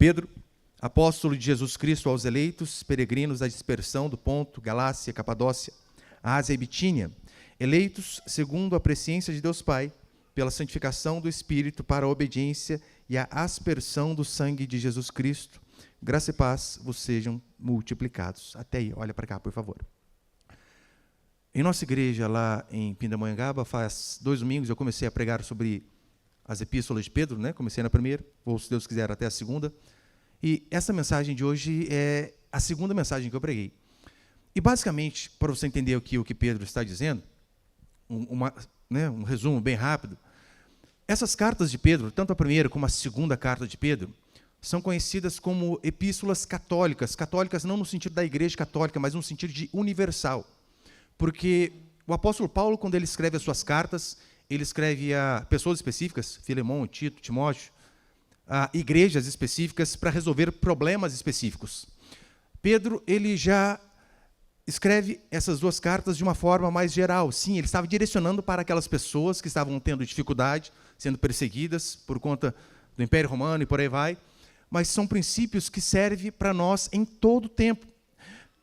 Pedro, apóstolo de Jesus Cristo aos eleitos, peregrinos da dispersão do Ponto, Galácia, Capadócia, Ásia e Bitínia, eleitos segundo a presciência de Deus Pai, pela santificação do Espírito para a obediência e a aspersão do sangue de Jesus Cristo, graça e paz vos sejam multiplicados. Até aí, olha para cá, por favor. Em nossa igreja, lá em Pindamonhangaba, faz 2 domingos, eu comecei a pregar sobre as epístolas de Pedro, né? Comecei na primeira, ou se Deus quiser, até a segunda. E essa mensagem de hoje é a segunda mensagem que eu preguei. E, basicamente, para você entender o que Pedro está dizendo, um resumo bem rápido, essas cartas de Pedro, tanto a primeira como a segunda carta de Pedro, são conhecidas como epístolas católicas. Católicas não no sentido da igreja católica, mas no sentido de universal. Porque o apóstolo Paulo, quando ele escreve as suas cartas, ele escreve a pessoas específicas, Filemão, Tito, Timóteo, a igrejas específicas para resolver problemas específicos. Pedro, ele já escreve essas 2 cartas de uma forma mais geral. Sim, ele estava direcionando para aquelas pessoas que estavam tendo dificuldade, sendo perseguidas por conta do Império Romano e por aí vai, mas são princípios que servem para nós em todo o tempo.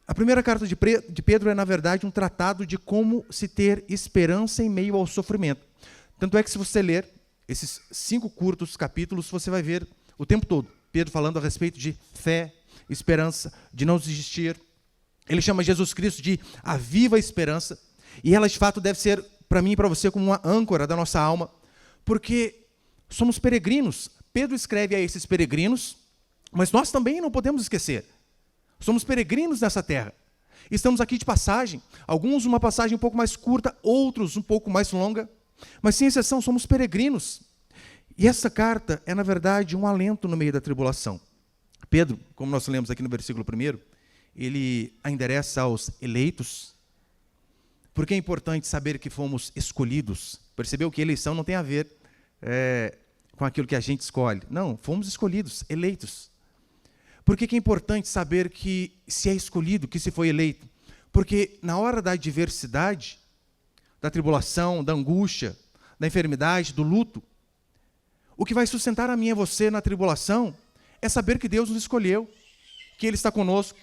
A primeira carta de Pedro é, na verdade, um tratado de como se ter esperança em meio ao sofrimento. Tanto é que, se você ler esses 5 curtos capítulos, você vai ver o tempo todo Pedro falando a respeito de fé, esperança, de não desistir. Ele chama Jesus Cristo de a viva esperança, e ela, de fato, deve ser, para mim e para você, como uma âncora da nossa alma, porque somos peregrinos. Pedro escreve a esses peregrinos, mas nós também não podemos esquecer. Somos peregrinos nessa terra. Estamos aqui de passagem, alguns uma passagem um pouco mais curta, outros um pouco mais longa, mas sem exceção somos peregrinos. E essa carta é, na verdade, um alento no meio da tribulação. Pedro, como nós lemos aqui no versículo 1, ele a endereça aos eleitos, porque é importante saber que fomos escolhidos. Percebeu que eleição não tem a ver com aquilo que a gente escolhe. Não, fomos escolhidos, eleitos. Por que é importante saber que se é escolhido, que se foi eleito? Porque na hora da adversidade, da tribulação, da angústia, da enfermidade, do luto, o que vai sustentar a mim e a você na tribulação é saber que Deus nos escolheu, que Ele está conosco,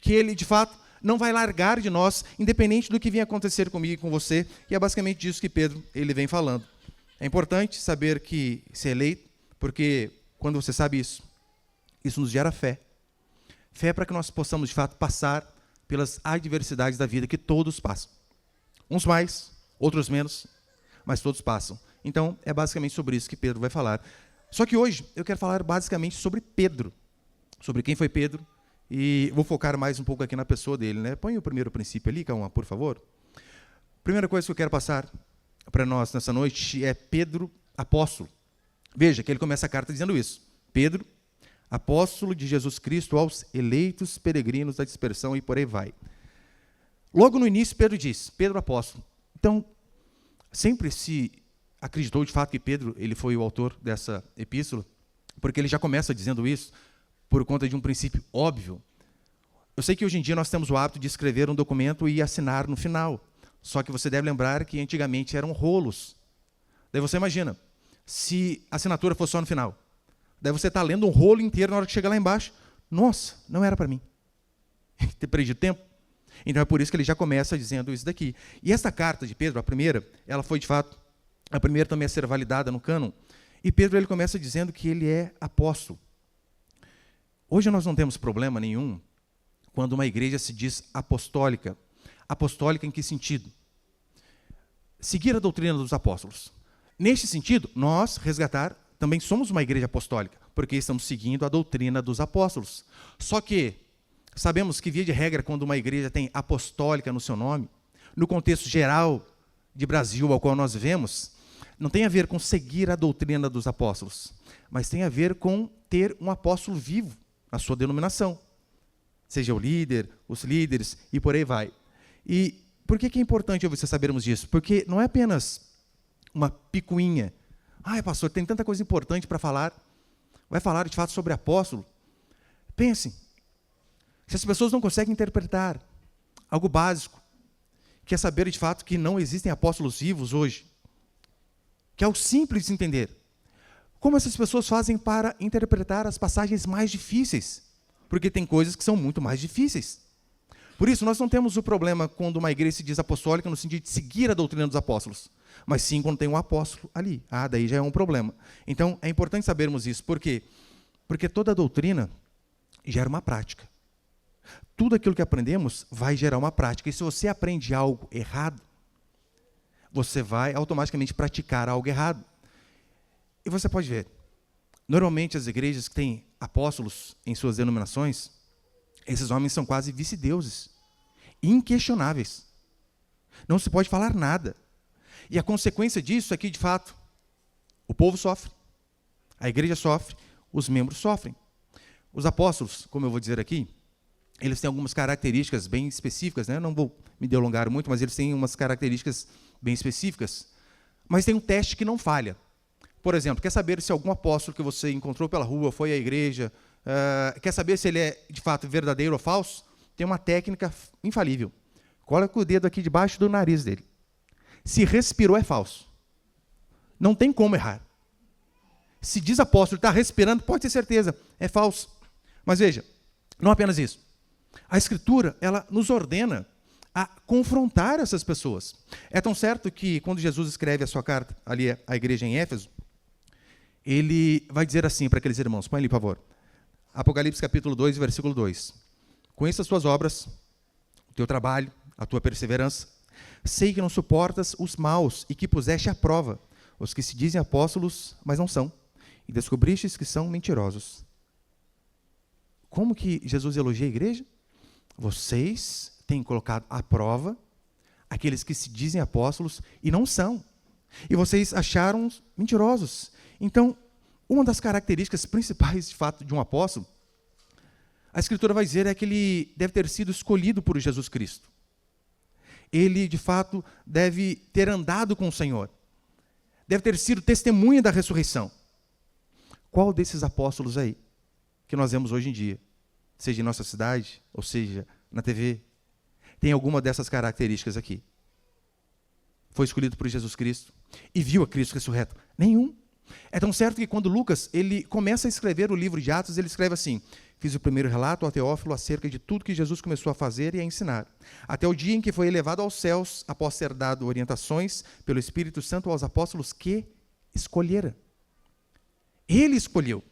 que Ele, de fato, não vai largar de nós, independente do que venha acontecer comigo e com você, e é basicamente disso que Pedro ele vem falando. É importante saber que se é eleito, porque quando você sabe isso, isso nos gera fé. Fé para que nós possamos, de fato, passar pelas adversidades da vida que todos passam. Uns mais, outros menos, mas todos passam. Então, é basicamente sobre isso que Pedro vai falar. Só que hoje eu quero falar basicamente sobre Pedro, sobre quem foi Pedro, e vou focar mais um pouco aqui na pessoa dele, né? Põe o primeiro princípio ali, Calma, por favor. Primeira coisa que eu quero passar para nós nessa noite é Pedro, apóstolo. Veja que ele começa a carta dizendo isso. Pedro, apóstolo de Jesus Cristo aos eleitos peregrinos da dispersão, e por aí vai. Logo no início, Pedro diz, Pedro, apóstolo. Então, sempre se acreditou de fato que Pedro ele foi o autor dessa epístola, porque ele já começa dizendo isso por conta de um princípio óbvio. Eu sei que hoje em dia nós temos o hábito de escrever um documento e assinar no final, só que você deve lembrar que antigamente eram rolos. Daí você imagina, se a assinatura fosse só no final, daí você está lendo um rolo inteiro, na hora que chega lá embaixo, nossa, não era para mim. Ter perdido tempo. Então é por isso que ele já começa dizendo isso daqui. E esta carta de Pedro, a primeira, ela foi de fato a primeira também a ser validada no cânon. E Pedro ele começa dizendo que ele é apóstolo. Hoje nós não temos problema nenhum quando uma igreja se diz apostólica. Apostólica em que sentido? Seguir a doutrina dos apóstolos. Neste sentido, nós, Resgatar, também somos uma igreja apostólica, porque estamos seguindo a doutrina dos apóstolos. Só que sabemos que, via de regra, quando uma igreja tem apostólica no seu nome, no contexto geral de Brasil ao qual nós vivemos, não tem a ver com seguir a doutrina dos apóstolos, mas tem a ver com ter um apóstolo vivo na sua denominação. Seja o líder, os líderes e por aí vai. E por que é importante você sabermos disso? Porque não é apenas uma picuinha. Ai, pastor, tem tanta coisa importante para falar. Vai falar, de fato, sobre apóstolo? Pensem, se as pessoas não conseguem interpretar algo básico, que é saber, de fato, que não existem apóstolos vivos hoje, que é o simples de entender. Como essas pessoas fazem para interpretar as passagens mais difíceis? Porque tem coisas que são muito mais difíceis. Por isso, nós não temos o problema quando uma igreja se diz apostólica no sentido de seguir a doutrina dos apóstolos, mas sim quando tem um apóstolo ali. Daí já é um problema. Então, é importante sabermos isso. Por quê? Porque toda doutrina gera uma prática. Tudo aquilo que aprendemos vai gerar uma prática. E se você aprende algo errado, você vai automaticamente praticar algo errado. E você pode ver, normalmente as igrejas que têm apóstolos em suas denominações, esses homens são quase vice-deuses, inquestionáveis. Não se pode falar nada. E a consequência disso é que, de fato, o povo sofre, a igreja sofre, os membros sofrem. Os apóstolos, como eu vou dizer aqui, eles têm algumas características bem específicas, né? Não vou me delongar muito, mas eles têm umas características bem específicas. Mas tem um teste que não falha. Por exemplo, quer saber se algum apóstolo que você encontrou pela rua, foi à igreja, quer saber se ele é, de fato, verdadeiro ou falso? Tem uma técnica infalível. Coloca o dedo aqui debaixo do nariz dele. Se respirou, é falso. Não tem como errar. Se diz apóstolo, está respirando, pode ter certeza, é falso. Mas veja, não apenas isso. A Escritura, ela nos ordena a confrontar essas pessoas. É tão certo que, quando Jesus escreve a sua carta ali à igreja em Éfeso, ele vai dizer assim para aqueles irmãos, põe ali, por favor. Apocalipse capítulo 2, versículo 2. Conheço as tuas obras, o teu trabalho, a tua perseverança. Sei que não suportas os maus e que puseste à prova os que se dizem apóstolos, mas não são. E descobristes que são mentirosos. Como que Jesus elogia a igreja? Vocês têm colocado à prova aqueles que se dizem apóstolos e não são. E vocês acharam mentirosos. Então, uma das características principais, de fato, de um apóstolo, a Escritura vai dizer é que ele deve ter sido escolhido por Jesus Cristo. Ele, de fato, deve ter andado com o Senhor. Deve ter sido testemunha da ressurreição. Qual desses apóstolos aí que nós vemos hoje em dia, seja em nossa cidade, ou seja, na TV, tem alguma dessas características aqui? Foi escolhido por Jesus Cristo e viu a Cristo ressurreto? Nenhum. É tão certo que quando Lucas ele começa a escrever o livro de Atos, ele escreve assim: fiz o primeiro relato ao Teófilo acerca de tudo que Jesus começou a fazer e a ensinar, até o dia em que foi elevado aos céus, após ter dado orientações pelo Espírito Santo aos apóstolos que escolhera. Ele escolheu.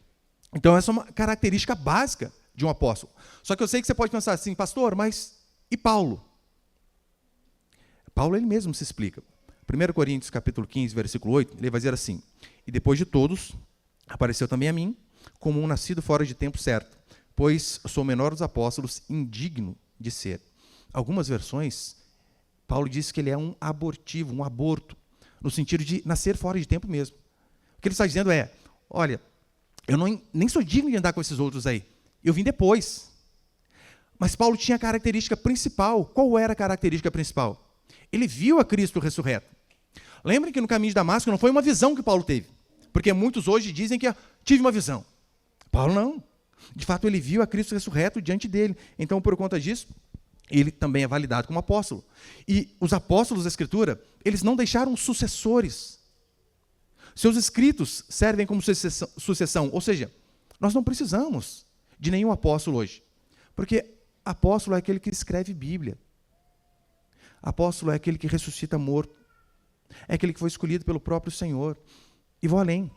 Então essa é uma característica básica de um apóstolo. Só que eu sei que você pode pensar assim, pastor, mas e Paulo? Paulo ele mesmo se explica. 1 Coríntios capítulo 15, versículo 8, ele vai dizer assim: e depois de todos, apareceu também a mim, como um nascido fora de tempo certo, pois sou o menor dos apóstolos, indigno de ser. Algumas versões, Paulo diz que ele é um abortivo, um aborto, no sentido de nascer fora de tempo mesmo. O que ele está dizendo é, olha, eu nem sou digno de andar com esses outros aí, eu vim depois. Mas Paulo tinha a característica principal. Qual era a característica principal? Ele viu a Cristo ressurreto. Lembrem que no caminho de Damasco não foi uma visão que Paulo teve, porque muitos hoje dizem que tive uma visão. Paulo não. De fato, ele viu a Cristo ressurreto diante dele. Então, por conta disso, ele também é validado como apóstolo. E os apóstolos da Escritura, eles não deixaram sucessores. Seus escritos servem como sucessão. Ou seja, nós não precisamos de nenhum apóstolo hoje, porque apóstolo é aquele que escreve Bíblia. Apóstolo é aquele que ressuscita morto. É aquele que foi escolhido pelo próprio Senhor. E vou além.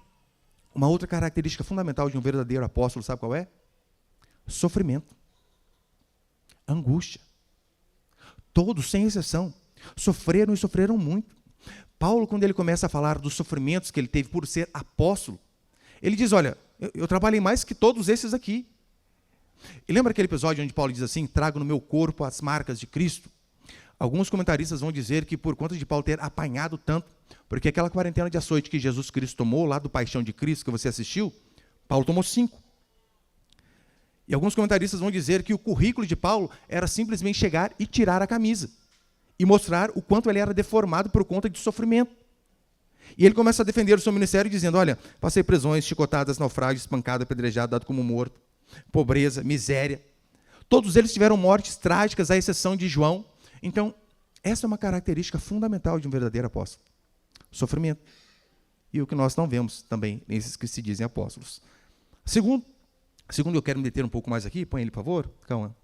Uma outra característica fundamental de um verdadeiro apóstolo, sabe qual é? Sofrimento. Angústia. Todos, sem exceção, sofreram e sofreram muito. Paulo, quando ele começa a falar dos sofrimentos que ele teve por ser apóstolo, ele diz, olha, eu trabalhei mais que todos esses aqui. E lembra aquele episódio onde Paulo diz assim, trago no meu corpo as marcas de Cristo? Alguns comentaristas vão dizer que por conta de Paulo ter apanhado tanto, porque aquela quarentena de açoite que Jesus Cristo tomou, lá do Paixão de Cristo, que você assistiu, Paulo tomou 5. E alguns comentaristas vão dizer que o currículo de Paulo era simplesmente chegar e tirar a camisa, e mostrar o quanto ele era deformado por conta de sofrimento. E ele começa a defender o seu ministério dizendo, olha, passei prisões, chicotadas, naufrágios, espancado, apedrejado, dado como morto, pobreza, miséria. Todos eles tiveram mortes trágicas, à exceção de João. Então, essa é uma característica fundamental de um verdadeiro apóstolo. Sofrimento. e o que nós não vemos também nesses que se dizem apóstolos. Segundo, eu quero me deter um pouco mais aqui, põe ele, por favor, calma.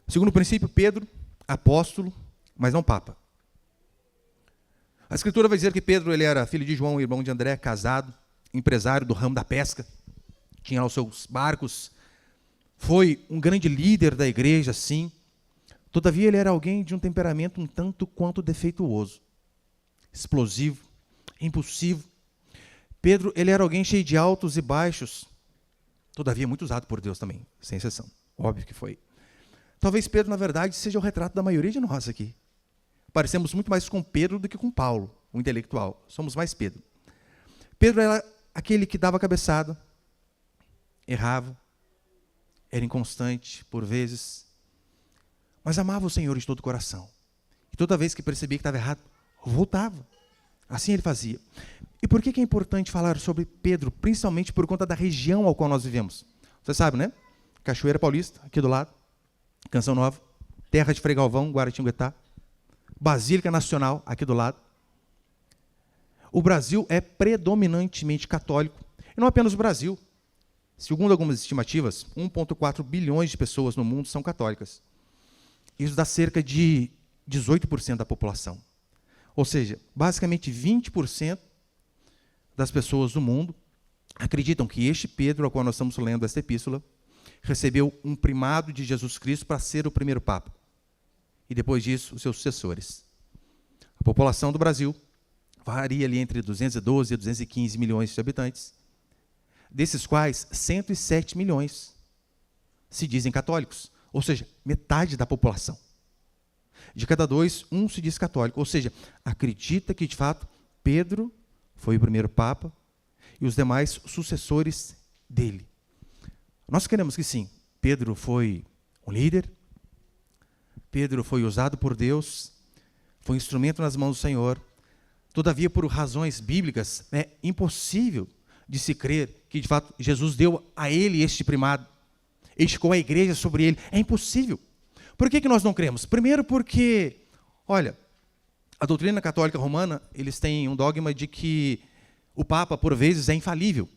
Segundo princípio, Pedro, apóstolo, mas não papa. A Escritura vai dizer que Pedro ele era filho de João, irmão de André, casado, empresário do ramo da pesca, tinha lá os seus barcos, foi um grande líder da igreja, sim. Todavia, ele era alguém de um temperamento um tanto quanto defeituoso, explosivo, impulsivo. Pedro ele era alguém cheio de altos e baixos, todavia muito usado por Deus também, sem exceção, óbvio que foi. Talvez Pedro, na verdade, seja o retrato da maioria de nós aqui. Parecemos muito mais com Pedro do que com Paulo, o intelectual. Somos mais Pedro. Pedro era aquele que dava cabeçada, errava, era inconstante por vezes, mas amava o Senhor de todo o coração. E toda vez que percebia que estava errado, voltava. Assim ele fazia. E por que é importante falar sobre Pedro, principalmente por conta da região ao qual nós vivemos? Você sabe, né? Cachoeira Paulista, aqui do lado. Canção Nova, Terra de Frei Galvão, Guaratinguetá, Basílica Nacional, aqui do lado. O Brasil é predominantemente católico. E não apenas o Brasil. Segundo algumas estimativas, 1,4 bilhões de pessoas no mundo são católicas. Isso dá cerca de 18% da população. Ou seja, basicamente 20% das pessoas do mundo acreditam que este Pedro, ao qual nós estamos lendo esta epístola, recebeu um primado de Jesus Cristo para ser o primeiro Papa. E depois disso, os seus sucessores. A população do Brasil varia ali entre 212 e 215 milhões de habitantes, desses quais 107 milhões se dizem católicos, ou seja, metade da população. De cada dois, um se diz católico, ou seja, acredita que, de fato, Pedro foi o primeiro Papa e os demais sucessores dele. Nós queremos que sim, Pedro foi um líder, Pedro foi usado por Deus, foi um instrumento nas mãos do Senhor. Todavia, por razões bíblicas, é impossível de se crer que, de fato, Jesus deu a ele este primado, edificou a igreja sobre ele. É impossível. Por que nós não cremos? Primeiro porque, olha, a doutrina católica romana, eles têm um dogma de que o Papa, por vezes, é infalível.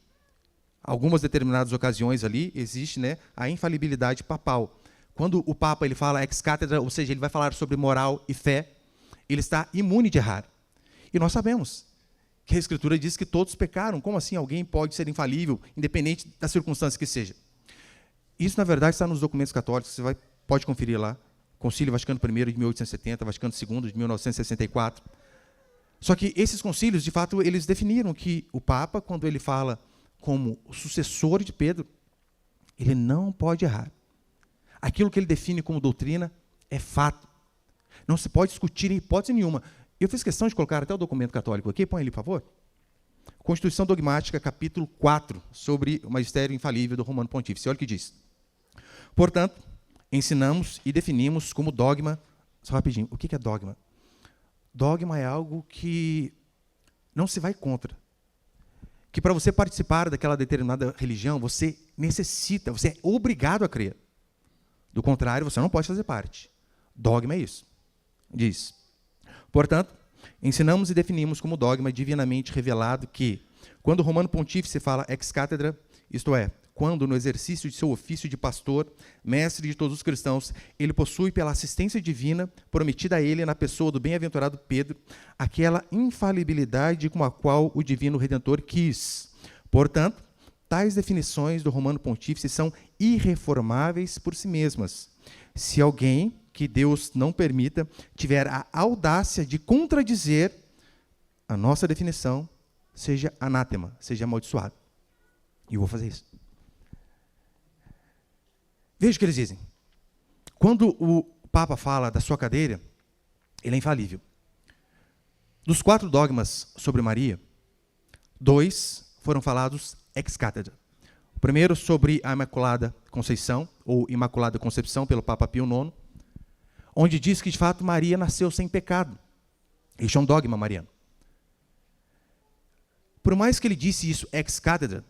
Algumas determinadas ocasiões ali, existe, né, a infalibilidade papal. Quando o Papa ele fala ex cátedra, ou seja, ele vai falar sobre moral e fé, ele está imune de errar. E nós sabemos que a Escritura diz que todos pecaram. Como assim alguém pode ser infalível, independente da circunstância que seja? Isso, na verdade, está nos documentos católicos, você pode conferir lá. Concílio Vaticano I de 1870, Vaticano II de 1964. Só que esses concílios, de fato, eles definiram que o Papa, quando ele fala como o sucessor de Pedro, ele não pode errar. Aquilo que ele define como doutrina é fato. Não se pode discutir em hipótese nenhuma. Eu fiz questão de colocar até o documento católico aqui, põe ele, por favor. Constituição Dogmática, capítulo 4, sobre o magistério infalível do Romano Pontífice. Olha o que diz. Portanto, ensinamos e definimos como dogma... Só rapidinho, o que é dogma? Dogma é algo que não se vai contra. Que para você participar daquela determinada religião, você necessita, você é obrigado a crer. Do contrário, você não pode fazer parte. Dogma é isso. Diz, portanto, ensinamos e definimos como dogma divinamente revelado que, quando o Romano Pontífice fala ex cátedra, isto é, quando no exercício de seu ofício de pastor, mestre de todos os cristãos, ele possui pela assistência divina, prometida a ele na pessoa do bem-aventurado Pedro, aquela infalibilidade com a qual o divino Redentor quis. Portanto, tais definições do Romano Pontífice são irreformáveis por si mesmas. Se alguém, que Deus não permita, tiver a audácia de contradizer a nossa definição, seja anátema, seja amaldiçoado. E eu vou fazer isso. Veja o que eles dizem. Quando o Papa fala da sua cadeira, ele é infalível. Dos 4 dogmas sobre Maria, 2 foram falados ex cátedra. O primeiro sobre a Imaculada Conceição, ou Imaculada Concepção, pelo Papa Pio IX, onde diz que, de fato, Maria nasceu sem pecado. Este é um dogma mariano. Por mais que ele disse isso ex cátedra,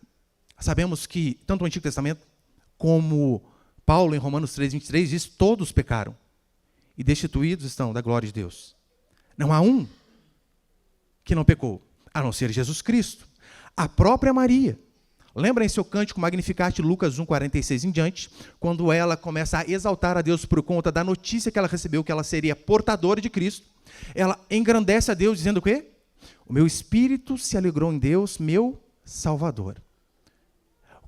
sabemos que, tanto o Antigo Testamento, como Paulo, em Romanos 3:23, diz: todos pecaram e destituídos estão da glória de Deus. Não há um que não pecou, a não ser Jesus Cristo. A própria Maria. Lembra em seu cântico Magnificat, Lucas 1:46 em diante, quando ela começa a exaltar a Deus por conta da notícia que ela recebeu, que ela seria portadora de Cristo. Ela engrandece a Deus dizendo o quê? O meu espírito se alegrou em Deus, meu Salvador.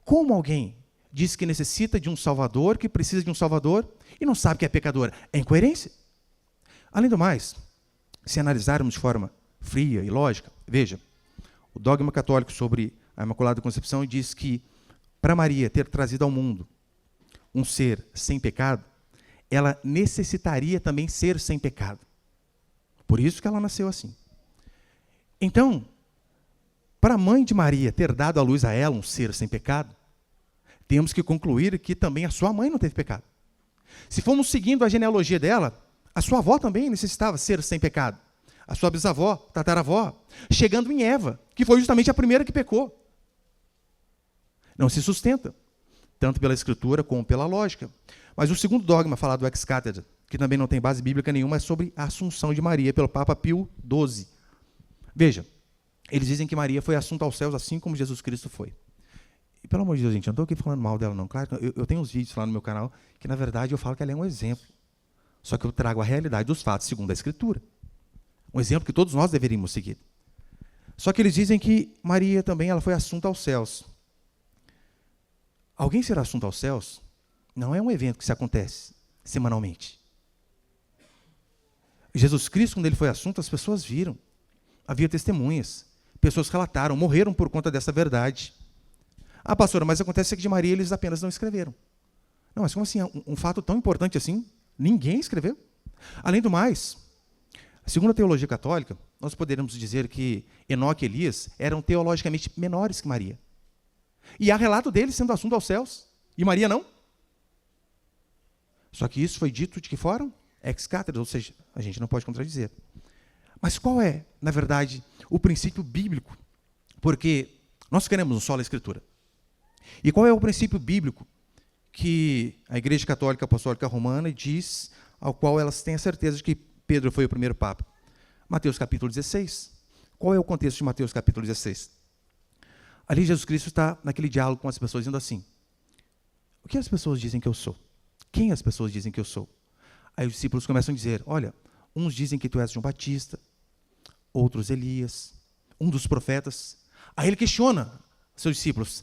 Como alguém diz que necessita de um Salvador, que precisa de um Salvador, e não sabe que é pecador? É incoerência. Além do mais, se analisarmos de forma fria e lógica, veja, o dogma católico sobre a Imaculada Concepção diz que, para Maria ter trazido ao mundo um ser sem pecado, ela necessitaria também ser sem pecado. Por isso que ela nasceu assim. Então, para a mãe de Maria ter dado à luz a ela um ser sem pecado, temos que concluir que também a sua mãe não teve pecado. Se formos seguindo a genealogia dela, a sua avó também necessitava ser sem pecado. A sua bisavó, tataravó, chegando em Eva, que foi justamente a primeira que pecou. Não se sustenta, tanto pela Escritura como pela lógica. Mas o segundo dogma falado do ex cátedra, que também não tem base bíblica nenhuma, é sobre a Assunção de Maria pelo Papa Pio XII. Veja, eles dizem que Maria foi assunta aos céus assim como Jesus Cristo foi. E pelo amor de Deus, gente, eu não estou aqui falando mal dela, não. Claro, eu tenho uns vídeos lá no meu canal que, na verdade, eu falo que ela é um exemplo. Só que eu trago a realidade dos fatos segundo a Escritura. Um exemplo que todos nós deveríamos seguir. Só que eles dizem que Maria também ela foi assunta aos céus. Alguém ser assunto aos céus não é um evento que se acontece semanalmente. Jesus Cristo, quando ele foi assunto, as pessoas viram. Havia testemunhas. Pessoas relataram, morreram por conta dessa verdade. Ah, pastora, mas acontece que de Maria eles apenas não escreveram. Não, mas como assim? Um fato tão importante assim, ninguém escreveu? Além do mais, segundo a teologia católica, nós poderíamos dizer que Enoque e Elias eram teologicamente menores que Maria. E há relato deles sendo assunto aos céus. E Maria não? Só que isso foi dito de que forma? Ex cátedra, ou seja, a gente não pode contradizer. Mas qual é, na verdade, o princípio bíblico? Porque nós queremos um só a Escritura. E qual é o princípio bíblico que a Igreja Católica Apostólica Romana diz, ao qual elas têm a certeza de que Pedro foi o primeiro Papa? Mateus capítulo 16. Qual é o contexto de Mateus capítulo 16? Ali Jesus Cristo está naquele diálogo com as pessoas, dizendo assim, o que as pessoas dizem que eu sou? Quem as pessoas dizem que eu sou? Aí os discípulos começam a dizer, olha, uns dizem que tu és João Batista, outros Elias, um dos profetas. Aí ele questiona seus discípulos,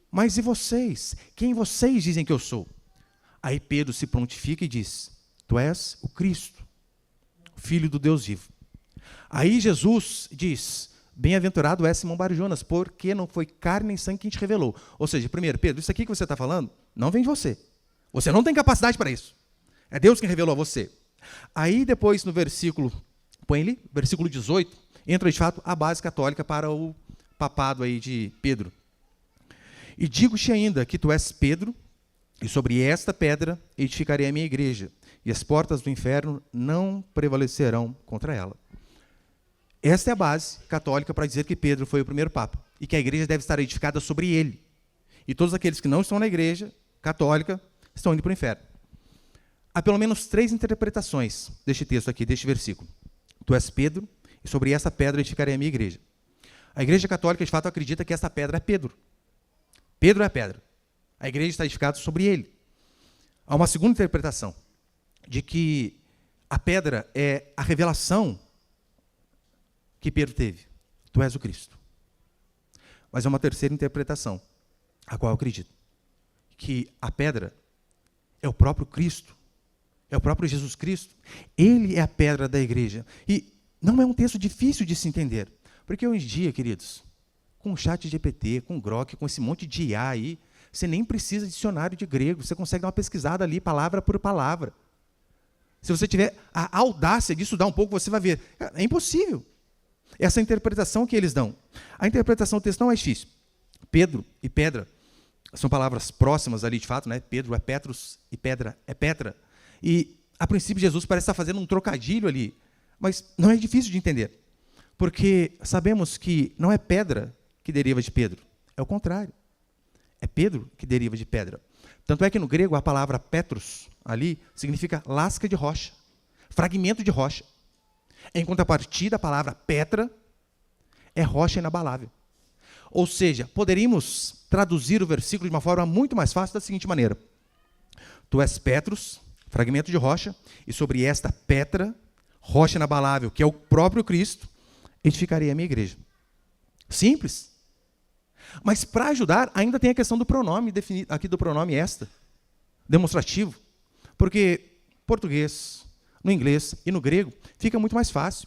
mas e vocês? Quem vocês dizem que eu sou? Aí Pedro se prontifica e diz, tu és o Cristo, Filho do Deus vivo. Aí Jesus diz, bem-aventurado é Simão Bar-Jonas, porque não foi carne nem sangue que te revelou. Ou seja, primeiro, Pedro, isso aqui que você está falando, não vem de você. Você não tem capacidade para isso. É Deus quem revelou a você. Aí depois, no versículo, põe ali, versículo 18, entra de fato a base católica para o papado aí de Pedro. E digo-te ainda que tu és Pedro, e sobre esta pedra edificarei a minha igreja, e as portas do inferno não prevalecerão contra ela. Esta é a base católica para dizer que Pedro foi o primeiro Papa, e que a igreja deve estar edificada sobre ele. E todos aqueles que não estão na igreja católica estão indo para o inferno. Há pelo menos 3 interpretações deste texto aqui, deste versículo. Tu és Pedro, e sobre essa pedra edificarei a minha igreja. A igreja católica, de fato, acredita que essa pedra é Pedro. Pedro é a pedra. A igreja está edificada sobre ele. Há uma segunda interpretação, de que a pedra é a revelação que Pedro teve. Tu és o Cristo. Mas há uma terceira interpretação, a qual eu acredito, que a pedra é o próprio Cristo, é o próprio Jesus Cristo. Ele é a pedra da igreja. E não é um texto difícil de se entender, porque hoje em dia, queridos, com o chat GPT, com o Grok, com esse monte de IA aí, você nem precisa de dicionário de grego, você consegue dar uma pesquisada ali, palavra por palavra. Se você tiver a audácia de estudar um pouco, você vai ver. É impossível. Essa interpretação que eles dão. A interpretação do texto não é difícil. Pedro e pedra são palavras próximas ali, de fato, né? Pedro é Petrus e pedra é Petra. E, a princípio, Jesus parece estar fazendo um trocadilho ali, mas não é difícil de entender, porque sabemos que não é pedra que deriva de Pedro, é o contrário. É Pedro que deriva de pedra. Tanto é que no grego a palavra Petrus ali significa lasca de rocha. fragmento de rocha. Em contrapartida, a palavra Petra é rocha inabalável. Ou seja, poderíamos traduzir o versículo de uma forma muito mais fácil da seguinte maneira: Tu és Petrus, fragmento de rocha, e sobre esta Petra, rocha inabalável, que é o próprio Cristo, edificarei a minha igreja. Simples. Mas para ajudar, ainda tem a questão do pronome, definido aqui do pronome esta, demonstrativo. Porque português, no inglês e no grego, fica muito mais fácil.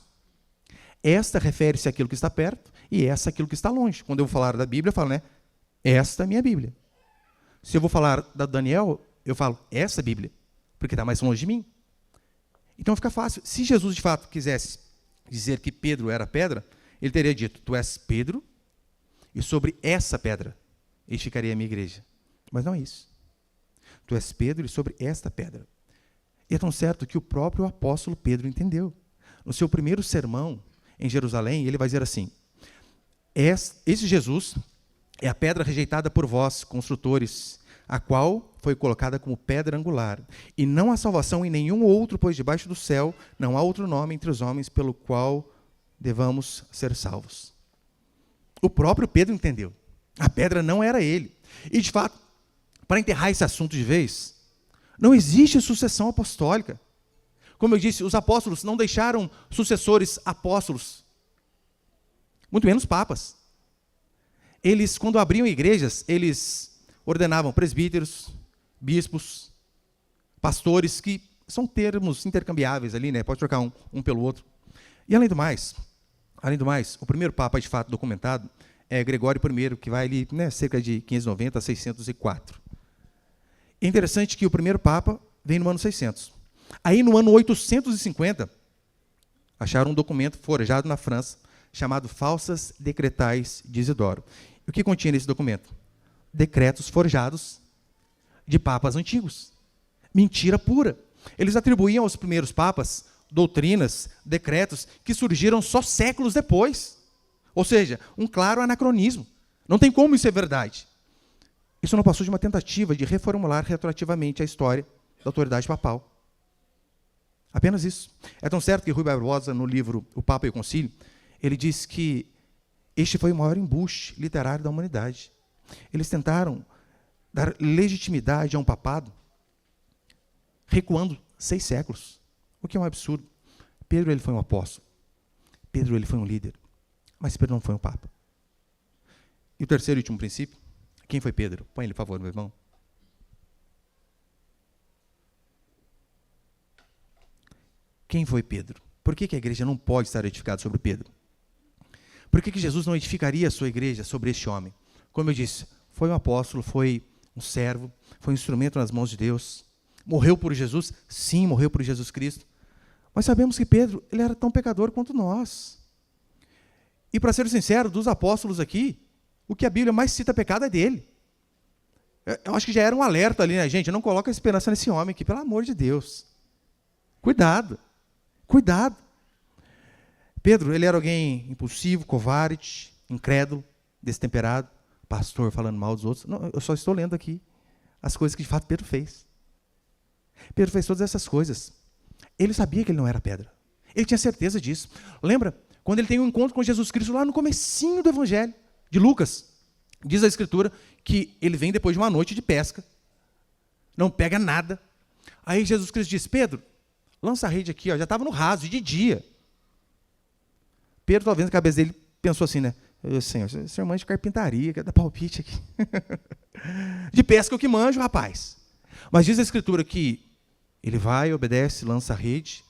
Esta refere-se àquilo que está perto e essa àquilo que está longe. Quando eu vou falar da Bíblia, eu falo, né? Esta é a minha Bíblia. Se eu vou falar da Daniel, eu falo, essa é a Bíblia, porque está mais longe de mim. Então fica fácil. Se Jesus, de fato, quisesse dizer que Pedro era pedra, ele teria dito, tu és Pedro, e sobre essa pedra edificarei a minha igreja. Mas não é isso. Tu és Pedro, e sobre esta pedra. E é tão certo que o próprio apóstolo Pedro entendeu. No seu primeiro sermão em Jerusalém, ele vai dizer assim, esse Jesus é a pedra rejeitada por vós, construtores, a qual foi colocada como pedra angular. E não há salvação em nenhum outro, pois debaixo do céu não há outro nome entre os homens pelo qual devamos ser salvos. O próprio Pedro entendeu. A pedra não era ele. E, de fato, para enterrar esse assunto de vez, não existe sucessão apostólica. Como eu disse, os apóstolos não deixaram sucessores apóstolos, muito menos papas. Eles, quando abriam igrejas, eles ordenavam presbíteros, bispos, pastores, que são termos intercambiáveis ali, né? Pode trocar um pelo outro. E além do mais, o primeiro papa, de fato, documentado é Gregório I, que vai ali, né, cerca de 590 a 604. É interessante que o primeiro papa vem no ano 600. Aí, no ano 850, acharam um documento forjado na França, chamado Falsas Decretais de Isidoro. E o que continha nesse documento? Decretos forjados de papas antigos. Mentira pura. Eles atribuíam aos primeiros papas doutrinas, decretos, que surgiram só séculos depois. Ou seja, um claro anacronismo. Não tem como isso ser verdade. Isso não passou de uma tentativa de reformular retroativamente a história da autoridade papal. Apenas isso. É tão certo que Rui Barbosa, no livro O Papa e o Concílio, ele diz que este foi o maior embuste literário da humanidade. Eles tentaram dar legitimidade a um papado recuando 6 séculos, o que é um absurdo. Pedro, ele foi um apóstolo. Pedro, ele foi um líder. Mas Pedro não foi um papa. E o terceiro e último princípio, quem foi Pedro? Põe ele, por favor, meu irmão. Quem foi Pedro? Por que a igreja não pode estar edificada sobre Pedro? Por que Jesus não edificaria a sua igreja sobre este homem? Como eu disse, foi um apóstolo, foi um servo, foi um instrumento nas mãos de Deus. Morreu por Jesus? Sim, morreu por Jesus Cristo. Mas sabemos que Pedro, ele era tão pecador quanto nós. E, para ser sincero, dos apóstolos aqui, o que a Bíblia mais cita pecado é dele. Eu acho que já era um alerta ali, né, gente? Não coloca esperança nesse homem aqui, pelo amor de Deus. Cuidado. Cuidado. Pedro, ele era alguém impulsivo, covarde, incrédulo, destemperado, pastor falando mal dos outros. Não, eu só estou lendo aqui as coisas que de fato Pedro fez. Pedro fez todas essas coisas. Ele sabia que ele não era pedra. Ele tinha certeza disso. Lembra, quando ele tem um encontro com Jesus Cristo lá no comecinho do Evangelho de Lucas, diz a Escritura que ele vem depois de uma noite de pesca, não pega nada. Aí Jesus Cristo diz, Pedro, lança a rede aqui, ó, já estava no raso, de dia. Pedro, talvez na cabeça dele, pensou assim, né? Senhor, esse irmão de carpintaria, quer dar palpite aqui. De pesca é o que manjo, rapaz. Mas diz a Escritura que ele vai, obedece, lança a rede,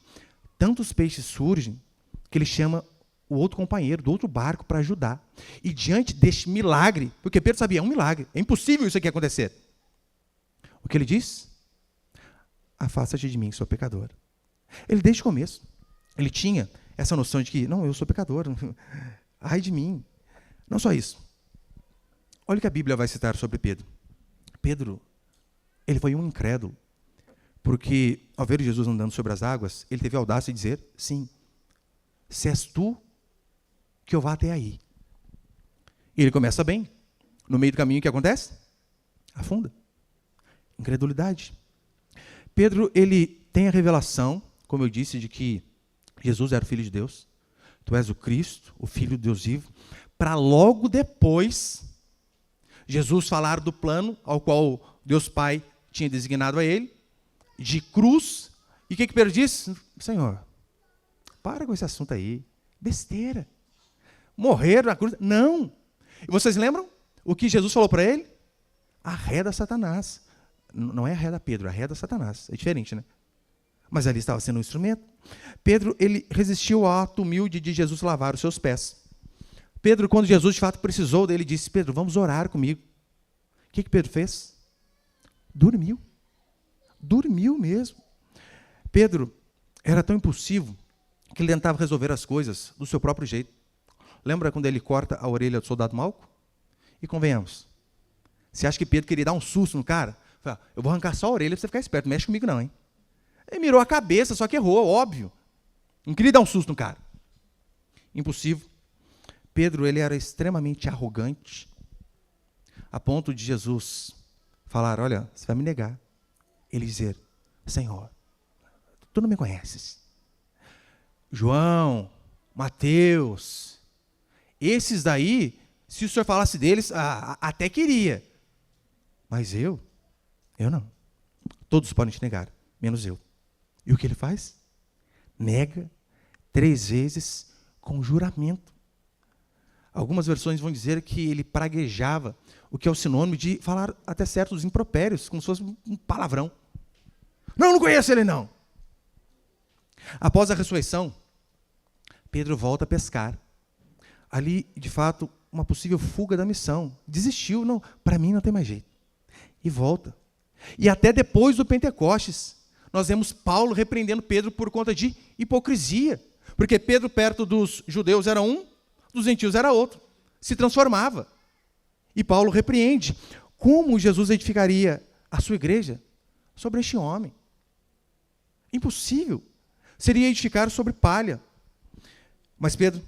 tantos peixes surgem que ele chama o outro companheiro do outro barco para ajudar. E diante deste milagre, porque Pedro sabia, é um milagre, é impossível isso aqui acontecer. O que ele diz? Afasta-te de mim, sou pecador. Ele desde o começo, ele tinha essa noção de que, não, eu sou pecador, ai de mim. Não só isso. Olha o que a Bíblia vai citar sobre Pedro. Pedro, ele foi um incrédulo, porque ao ver Jesus andando sobre as águas, ele teve a audácia de dizer, sim, se és tu, que eu vá até aí. E ele começa bem. No meio do caminho, o que acontece? Afunda. Incredulidade. Pedro, ele tem a revelação, como eu disse, de que Jesus era o Filho de Deus, tu és o Cristo, o Filho de Deus vivo, para logo depois Jesus falar do plano ao qual Deus Pai tinha designado a ele, de cruz. E o que Pedro disse? Senhor, para com esse assunto aí, besteira. Morrer na cruz? Não. E vocês lembram o que Jesus falou para ele? Arreda Satanás. Não é arreda Pedro, arreda Satanás. É diferente, né? Mas ali estava sendo um instrumento. Pedro, ele resistiu ao ato humilde de Jesus lavar os seus pés. Pedro, quando Jesus de fato precisou dele, disse: Pedro, vamos orar comigo. O que Pedro fez? Dormiu. Dormiu mesmo. Pedro era tão impulsivo que ele tentava resolver as coisas do seu próprio jeito. Lembra quando ele corta a orelha do soldado Malco? E convenhamos, você acha que Pedro queria dar um susto no cara? Fala, eu vou arrancar só a orelha para você ficar esperto, não mexe comigo não, hein? Ele mirou a cabeça, só que errou, óbvio. Não queria dar um susto no cara. Impulsivo. Pedro, ele era extremamente arrogante, a ponto de Jesus falar: olha, você vai me negar. Ele dizer: Senhor, tu não me conheces. João, Mateus, esses daí, se o senhor falasse deles, até queria. Mas eu não. Todos podem te negar, menos eu. E o que ele faz? Nega 3 vezes com juramento. Algumas versões vão dizer que ele praguejava, o que é o sinônimo de falar até certos impropérios, como se fosse um palavrão. Não conheço ele não. Após a ressurreição, Pedro volta a pescar. Ali, de fato, uma possível fuga da missão. Desistiu, não, para mim não tem mais jeito. E volta. E até depois do Pentecostes, nós vemos Paulo repreendendo Pedro por conta de hipocrisia. Porque Pedro, perto dos judeus, era um, dos gentios era outro. Se transformava. E Paulo repreende. Como Jesus edificaria a sua igreja? Sobre este homem. Impossível. Seria edificar sobre palha. Mas Pedro,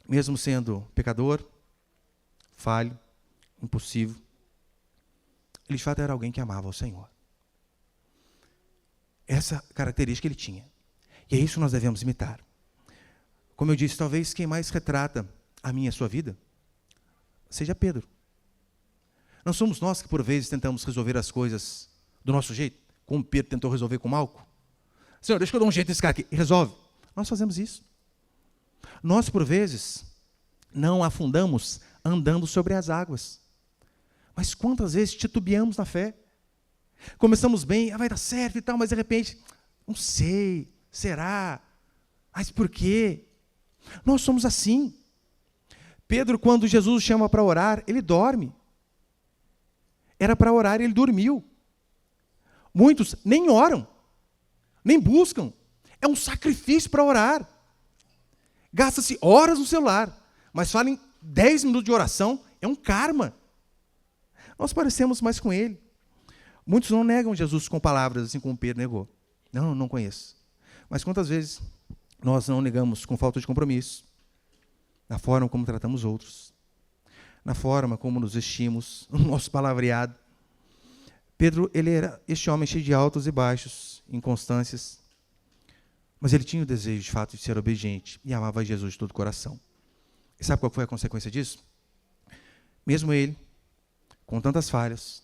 mesmo sendo pecador, falho, impulsivo, ele de fato era alguém que amava o Senhor. Essa característica ele tinha. E é isso que nós devemos imitar. Como eu disse, talvez quem mais retrata a minha e a sua vida seja Pedro. Não somos nós que por vezes tentamos resolver as coisas do nosso jeito, como Pedro tentou resolver com Malco. Senhor, deixa eu dar um jeito nesse cara aqui. E resolve. Nós fazemos isso. Nós, por vezes, não afundamos andando sobre as águas. Mas quantas vezes titubeamos na fé? Começamos bem, vai dar certo e tal, mas de repente, não sei, será? Mas por quê? Nós somos assim. Pedro, quando Jesus o chama para orar, ele dorme. Era para orar e ele dormiu. Muitos nem oram, nem buscam. É um sacrifício para orar. Gasta-se horas no celular, mas falem 10 minutos de oração, é um karma. Nós parecemos mais com ele. Muitos não negam Jesus com palavras, assim como Pedro negou. Não conheço. Mas quantas vezes nós não negamos com falta de compromisso, na forma como tratamos outros, na forma como nos vestimos, no nosso palavreado. Pedro, ele era este homem cheio de altos e baixos, inconstâncias, mas ele tinha o desejo, de fato, de ser obediente e amava Jesus de todo o coração. E sabe qual foi a consequência disso? Mesmo ele, com tantas falhas,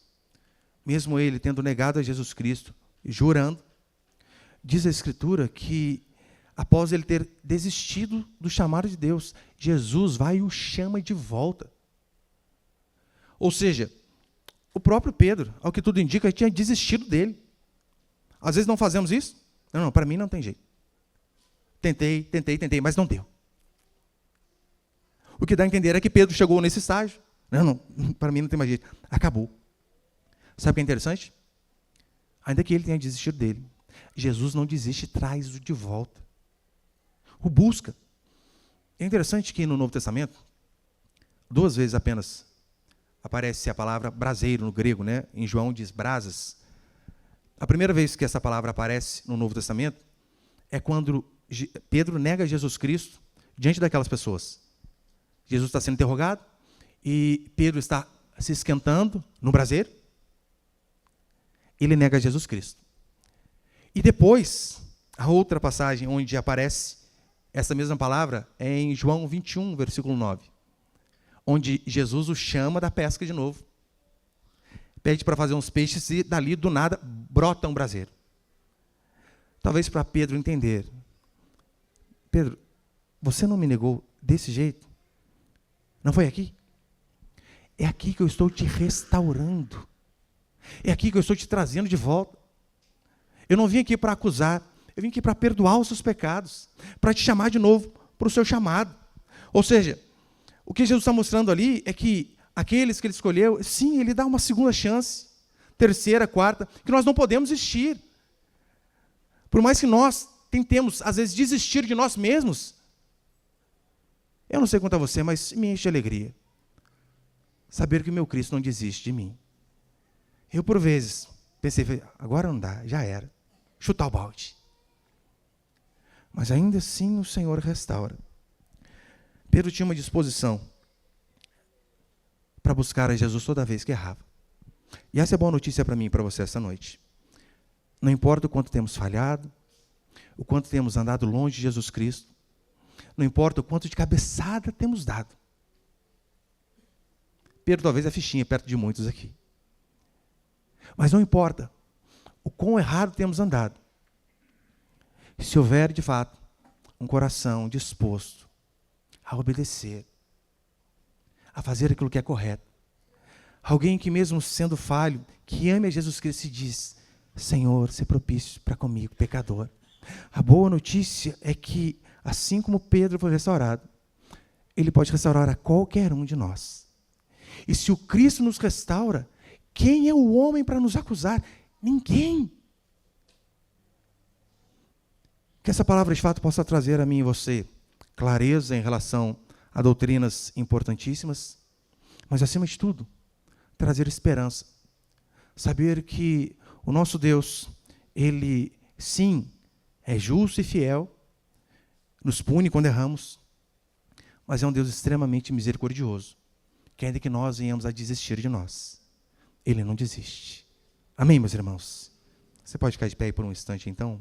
mesmo ele tendo negado a Jesus Cristo, jurando, diz a Escritura que, após ele ter desistido do chamado de Deus, Jesus vai e o chama de volta. Ou seja, o próprio Pedro, ao que tudo indica, tinha desistido dele. Às vezes não fazemos isso? Não, para mim não tem jeito. Tentei, mas não deu. O que dá a entender é que Pedro chegou nesse estágio. Não, para mim não tem mais jeito. Acabou. Sabe o que é interessante? Ainda que ele tenha desistido dele, Jesus não desiste, traz-o de volta. O busca. É interessante que no Novo Testamento, 2 vezes apenas, aparece a palavra braseiro no grego, né? Em João diz brasas. A primeira vez que essa palavra aparece no Novo Testamento é quando Pedro nega Jesus Cristo diante daquelas pessoas. Jesus está sendo interrogado e Pedro está se esquentando no braseiro. Ele nega Jesus Cristo. E depois, A outra passagem onde aparece essa mesma palavra é em João 21, versículo 9, onde Jesus o chama da pesca de novo. Pede para fazer uns peixes e dali, do nada, brota um braseiro. Talvez para Pedro entender. Pedro, você não me negou desse jeito? Não foi aqui? É aqui que eu estou te restaurando. É aqui que eu estou te trazendo de volta. Eu não vim aqui para acusar, eu vim aqui para perdoar os seus pecados, para te chamar de novo para o seu chamado. Ou seja, o que Jesus está mostrando ali é que aqueles que ele escolheu, sim, ele dá uma segunda chance, terceira, quarta, que nós não podemos desistir. Por mais que nós tentemos, às vezes, desistir de nós mesmos, eu não sei quanto a você, mas me enche de alegria saber que o meu Cristo não desiste de mim. Eu, por vezes, pensei, agora não dá, já era, chutar o balde. Mas ainda assim o Senhor restaura. Pedro tinha uma disposição para buscar a Jesus toda vez que errava. E essa é a boa notícia para mim e para você essa noite. Não importa o quanto temos falhado, o quanto temos andado longe de Jesus Cristo, não importa o quanto de cabeçada temos dado. Pedro talvez é fichinha perto de muitos aqui. Mas não importa o quão errado temos andado. Se houver, de fato, um coração disposto a obedecer, a fazer aquilo que é correto, alguém que mesmo sendo falho, que ame a Jesus Cristo e diz, Senhor, se propício para comigo, pecador. A boa notícia é que, assim como Pedro foi restaurado, ele pode restaurar a qualquer um de nós. E se o Cristo nos restaura, quem é o homem para nos acusar? Ninguém. Que essa palavra de fato possa trazer a mim e você clareza em relação a doutrinas importantíssimas, mas acima de tudo, trazer esperança. Saber que o nosso Deus, Ele sim, é justo e fiel, nos pune quando erramos, mas é um Deus extremamente misericordioso, que ainda que nós venhamos a desistir de nós, Ele não desiste. Amém, meus irmãos? Você pode ficar de pé aí por um instante, então?